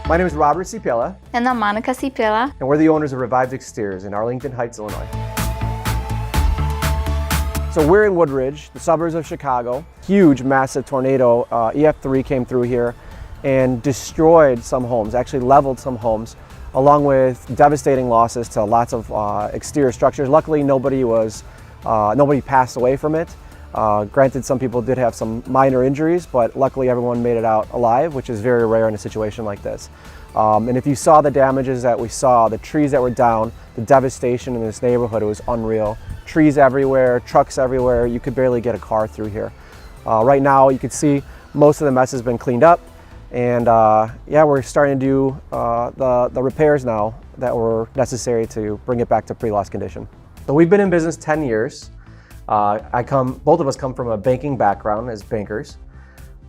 My name is Robert Ciepiela. And I'm Monika Ciepiela. And we're the owners of Revived Exteriors in Arlington Heights, Illinois. So we're in Woodridge, the suburbs of Chicago. Huge, massive tornado, EF3 came through here and destroyed some homes, actually leveled some homes, along with devastating losses to lots of exterior structures. Luckily, nobody passed away from it. Granted, some people did have some minor injuries, but luckily everyone made it out alive, which is very rare in a situation like this. And if you saw the damages that we saw, the trees that were down, the devastation in this neighborhood, it was unreal. Trees everywhere, trucks everywhere, you could barely get a car through here. Right now, you can see most of the mess has been cleaned up, and yeah, we're starting to do the repairs now that were necessary to bring it back to pre-loss condition. So we've been in business 10 years. Both of us come from a banking background as bankers.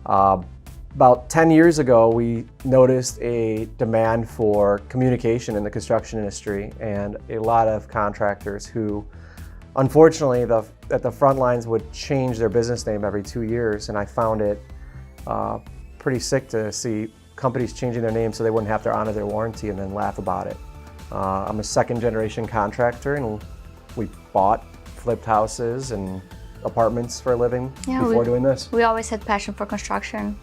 About 10 years ago, we noticed a demand for communication in the construction industry, and a lot of contractors who, unfortunately, at the front lines would change their business name every 2 years, and I found it pretty sick to see companies changing their name so they wouldn't have to honor their warranty and then laugh about it. I'm a second-generation contractor, and we bought, flipped houses and apartments for a living before doing this. We always had passion for construction.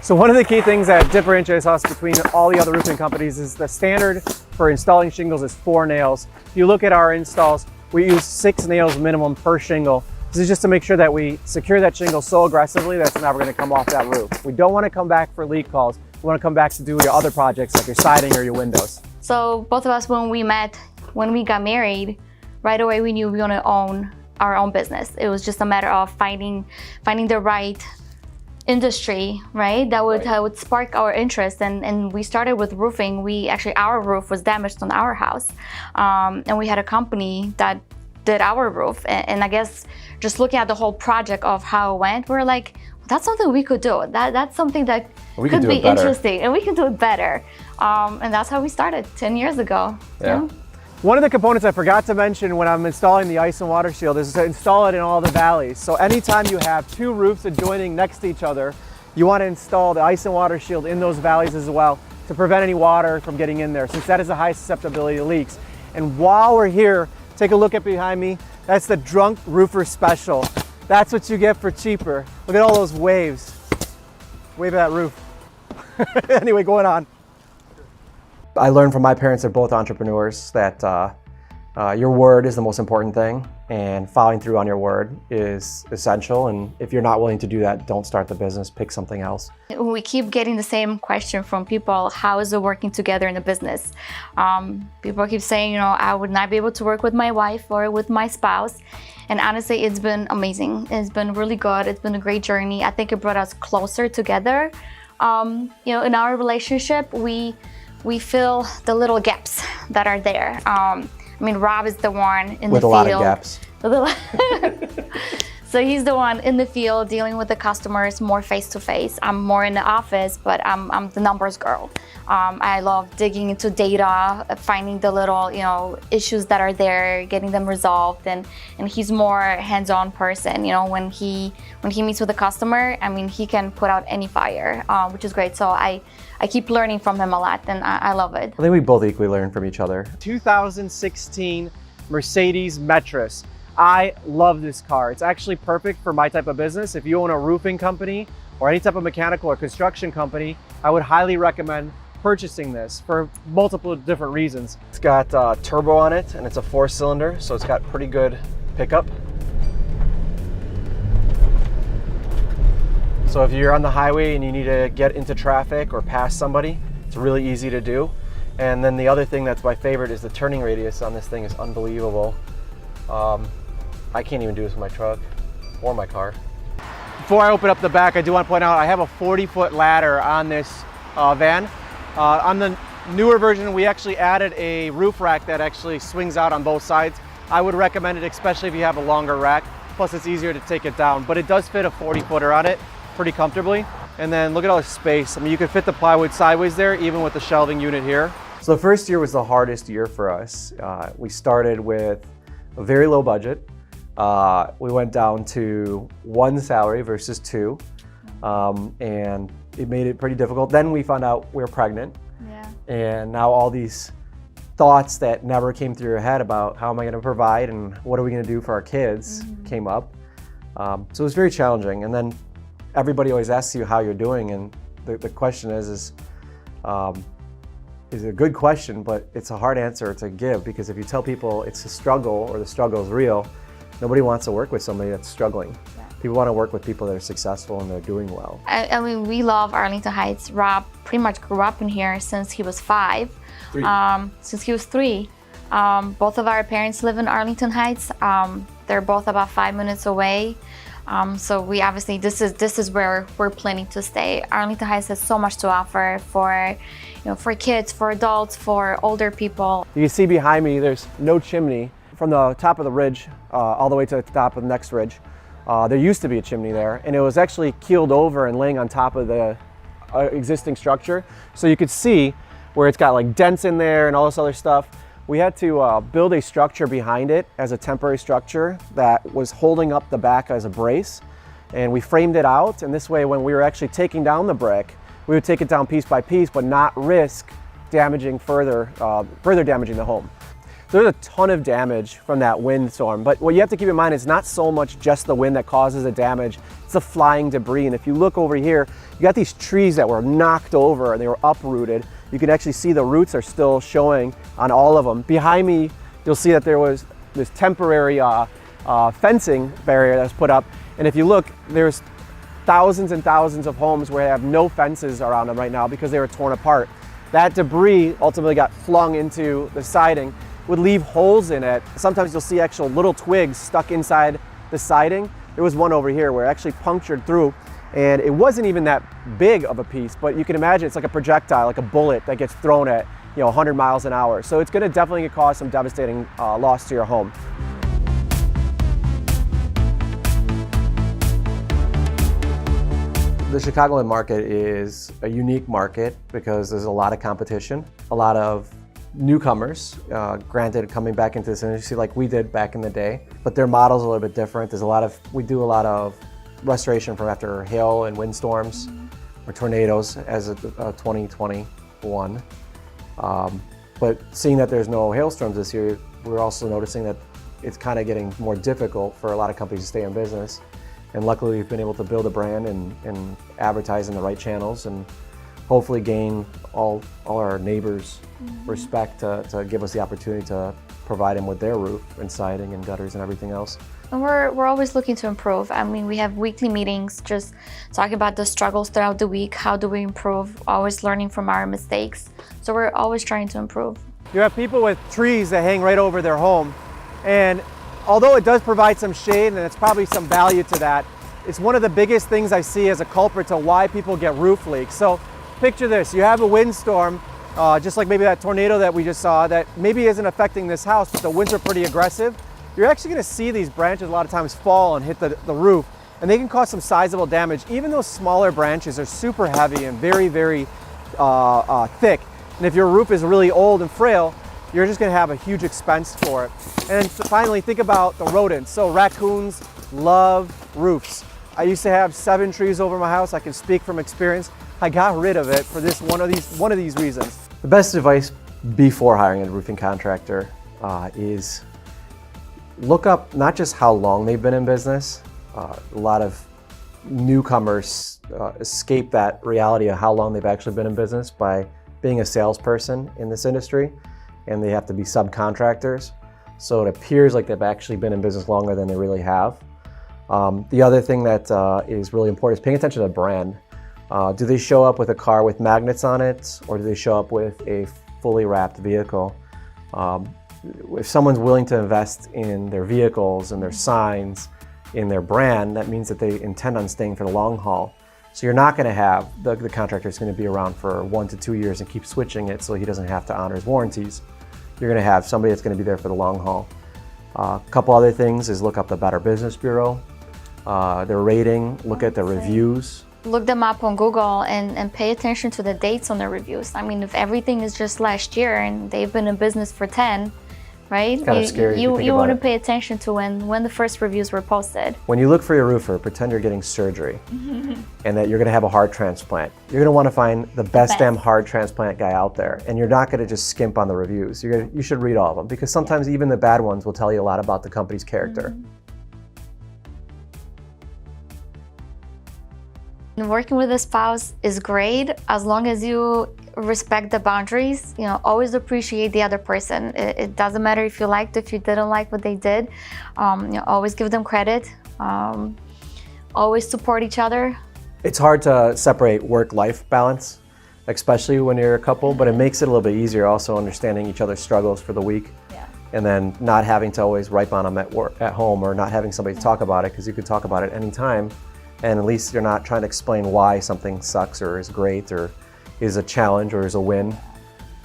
So one of the key things that differentiates us between all the other roofing companies is the standard for installing shingles is 4 nails. If you look at our installs, we use 6 nails minimum per shingle. This is just to make sure that we secure that shingle so aggressively that it's never going to come off that roof. We don't want to come back for leak calls. We want to come back to do your other projects like your siding or your windows. So both of us, when we got married, right away we knew we want to own our own business. It was just a matter of finding the right industry, right? That would spark our interest, and we started with roofing. Our roof was damaged on our house, and we had a company that did our roof. And I guess just looking at the whole project of how it went, we're like, that's something we could do. That's something that could be interesting, and we can do it better. And that's how we started 10 years ago. Yeah. One of the components I forgot to mention when I'm installing the ice and water shield is to install it in all the valleys. So anytime you have 2 roofs adjoining next to each other, you want to install the ice and water shield in those valleys as well to prevent any water from getting in there, since that is a high susceptibility to leaks. And while we're here, take a look at behind me. That's the Drunk Roofer Special. That's what you get for cheaper. Look at all those waves. Wave at that roof. Anyway, going on. I learned from my parents, they're both entrepreneurs, that your word is the most important thing, and following through on your word is essential. And if you're not willing to do that, don't start the business, pick something else. We keep getting the same question from people: how is it working together in a business? People keep saying, I would not be able to work with my wife or with my spouse. And honestly, it's been amazing. It's been really good. It's been a great journey. I think it brought us closer together. In our relationship, we fill the little gaps that are there. Rob is the one in the field. With a lot of gaps. So he's the one in the field dealing with the customers more face to face. I'm more in the office, but I'm the numbers girl. I love digging into data, finding the little issues that are there, getting them resolved, and he's more hands-on person. When he meets with a customer, he can put out any fire, which is great. So I keep learning from him a lot, and I love it. I think we both equally learn from each other. 2016 Mercedes Metris. I love this car. It's actually perfect for my type of business. If you own a roofing company or any type of mechanical or construction company, I would highly recommend purchasing this for multiple different reasons. It's got turbo on it, and it's a 4-cylinder, so it's got pretty good pickup. So if you're on the highway and you need to get into traffic or past somebody, it's really easy to do. And then the other thing that's my favorite is the turning radius on this thing is unbelievable. I can't even do this with my truck or my car. Before I open up the back, I do want to point out I have a 40-foot ladder on this van. On the newer version, we actually added a roof rack that actually swings out on both sides. I would recommend it, especially if you have a longer rack. Plus, it's easier to take it down, but it does fit a 40-footer on it pretty comfortably. And then look at all the space. You could fit the plywood sideways there, even with the shelving unit here. So the first year was the hardest year for us. We started with a very low budget. We went down to 1 salary versus 2. and it made it pretty difficult. Then we found out we were pregnant. Yeah. And now all these thoughts that never came through your head about how am I going to provide and what are we going to do for our kids came up. So it was very challenging. And then everybody always asks you how you're doing, and the question is a good question, but it's a hard answer to give, because if you tell people it's a struggle or the struggle is real, nobody wants to work with somebody that's struggling. Yeah. People want to work with people that are successful and they're doing well. I mean, we love Arlington Heights. Rob pretty much grew up in here since he was 5. Since he was 3. Both of our parents live in Arlington Heights. They're both about 5 minutes away. So we obviously, this is where we're planning to stay. Arlington Heights has so much to offer for, for kids, for adults, for older people. You can see behind me, there's no chimney. From the top of the ridge all the way to the top of the next ridge, there used to be a chimney there, and it was actually keeled over and laying on top of the existing structure. So you could see where it's got like dents in there and all this other stuff. We had to build a structure behind it as a temporary structure that was holding up the back as a brace, and we framed it out, and this way when we were actually taking down the brick, we would take it down piece by piece but not risk damaging further damaging the home. So there's a ton of damage from that windstorm, but what you have to keep in mind is not so much just the wind that causes the damage, it's the flying debris. And if you look over here, you got these trees that were knocked over and they were uprooted. You can actually see the roots are still showing on all of them. Behind me, you'll see that there was this temporary fencing barrier that was put up. And if you look, there's thousands and thousands of homes where they have no fences around them right now because they were torn apart. That debris ultimately got flung into the siding, would leave holes in it. Sometimes you'll see actual little twigs stuck inside the siding. There was one over here where it actually punctured through, and it wasn't even that big of a piece, but you can imagine it's like a projectile, like a bullet that gets thrown at 100 miles an hour. So it's gonna definitely cause some devastating loss to your home. The Chicagoland market is a unique market because there's a lot of competition, a lot of newcomers, granted, coming back into this industry like we did back in the day, but their model's a little bit different. We do a lot of restoration from after hail and windstorms or tornadoes as of 2021. But seeing that there's no hailstorms this year, we're also noticing that it's kind of getting more difficult for a lot of companies to stay in business. And luckily we've been able to build a brand and advertise in the right channels and hopefully gain all our neighbors' respect to give us the opportunity to provide them with their roof and siding and gutters and everything else. And we're always looking to improve. I mean, we have weekly meetings just talking about the struggles throughout the week, how do we improve, always learning from our mistakes. So we're always trying to improve. You have people with trees that hang right over their home, and although it does provide some shade and it's probably some value to that, it's one of the biggest things I see as a culprit to why people get roof leaks. So picture this, you have a windstorm, just like maybe that tornado that we just saw that maybe isn't affecting this house, but the winds are pretty aggressive. You're actually gonna see these branches a lot of times fall and hit the roof, and they can cause some sizable damage. Even those smaller branches are super heavy and very, very thick. And if your roof is really old and frail, you're just gonna have a huge expense for it. And finally, think about the rodents. So raccoons love roofs. I used to have 7 trees over my house. I can speak from experience. I got rid of it for one of these reasons. The best advice before hiring a roofing contractor is look up not just how long they've been in business. A lot of newcomers escape that reality of how long they've actually been in business by being a salesperson in this industry, and they have to be subcontractors. So it appears like they've actually been in business longer than they really have. The other thing that is really important is paying attention to the brand. Do they show up with a car with magnets on it, or do they show up with a fully wrapped vehicle? If someone's willing to invest in their vehicles and their signs, in their brand, that means that they intend on staying for the long haul. So you're not going to have the contractor's going to be around for 1 to 2 years and keep switching it so he doesn't have to honor his warranties. You're going to have somebody that's going to be there for the long haul. A couple other things is look up the Better Business Bureau, their rating, look at the reviews. Look them up on Google and pay attention to the dates on the reviews. I mean, if everything is just last year and they've been in business for 10, right? Kind of scary if you think you about want to it. pay attention to when the first reviews were posted. When you look for your roofer, pretend you're getting surgery and that you're going to have a heart transplant. You're going to want to find the best damn heart transplant guy out there, and you're not going to just skimp on the reviews. You should read all of them, because sometimes even the bad ones will tell you a lot about the company's character. Working with a spouse is great as long as you respect the boundaries. You know, always appreciate the other person. It doesn't matter if you liked, if you didn't like what they did. You know, always give them credit. Always support each other. It's hard to separate work-life balance, especially when you're a couple, but it makes it a little bit easier also understanding each other's struggles for the week. Yeah. And then not having to always ripe on them at home, or not having somebody to talk about it, because you could talk about it anytime. And at least you're not trying to explain why something sucks or is great or is a challenge or is a win.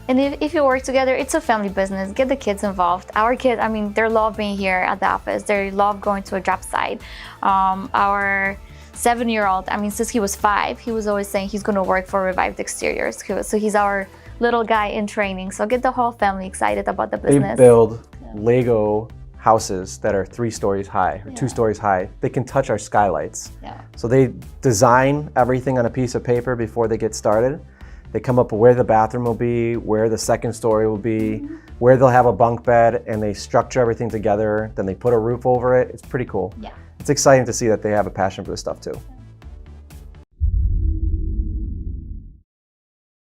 And if you work together, it's a family business. Get the kids involved. Our kids, I mean, they love being here at the office. They love going to a job site. Our 7-year-old, I mean, since he was 5, he was always saying he's going to work for Revived Exteriors. So he's our little guy in training. So get the whole family excited about the business. They build Lego houses that are 3 stories high or 2 stories high. They can touch our skylights. Yeah. So they design everything on a piece of paper before they get started. They come up with where the bathroom will be, where the second story will be, where they'll have a bunk bed, and they structure everything together. Then they put a roof over it. It's pretty cool. Yeah. It's exciting to see that they have a passion for this stuff too.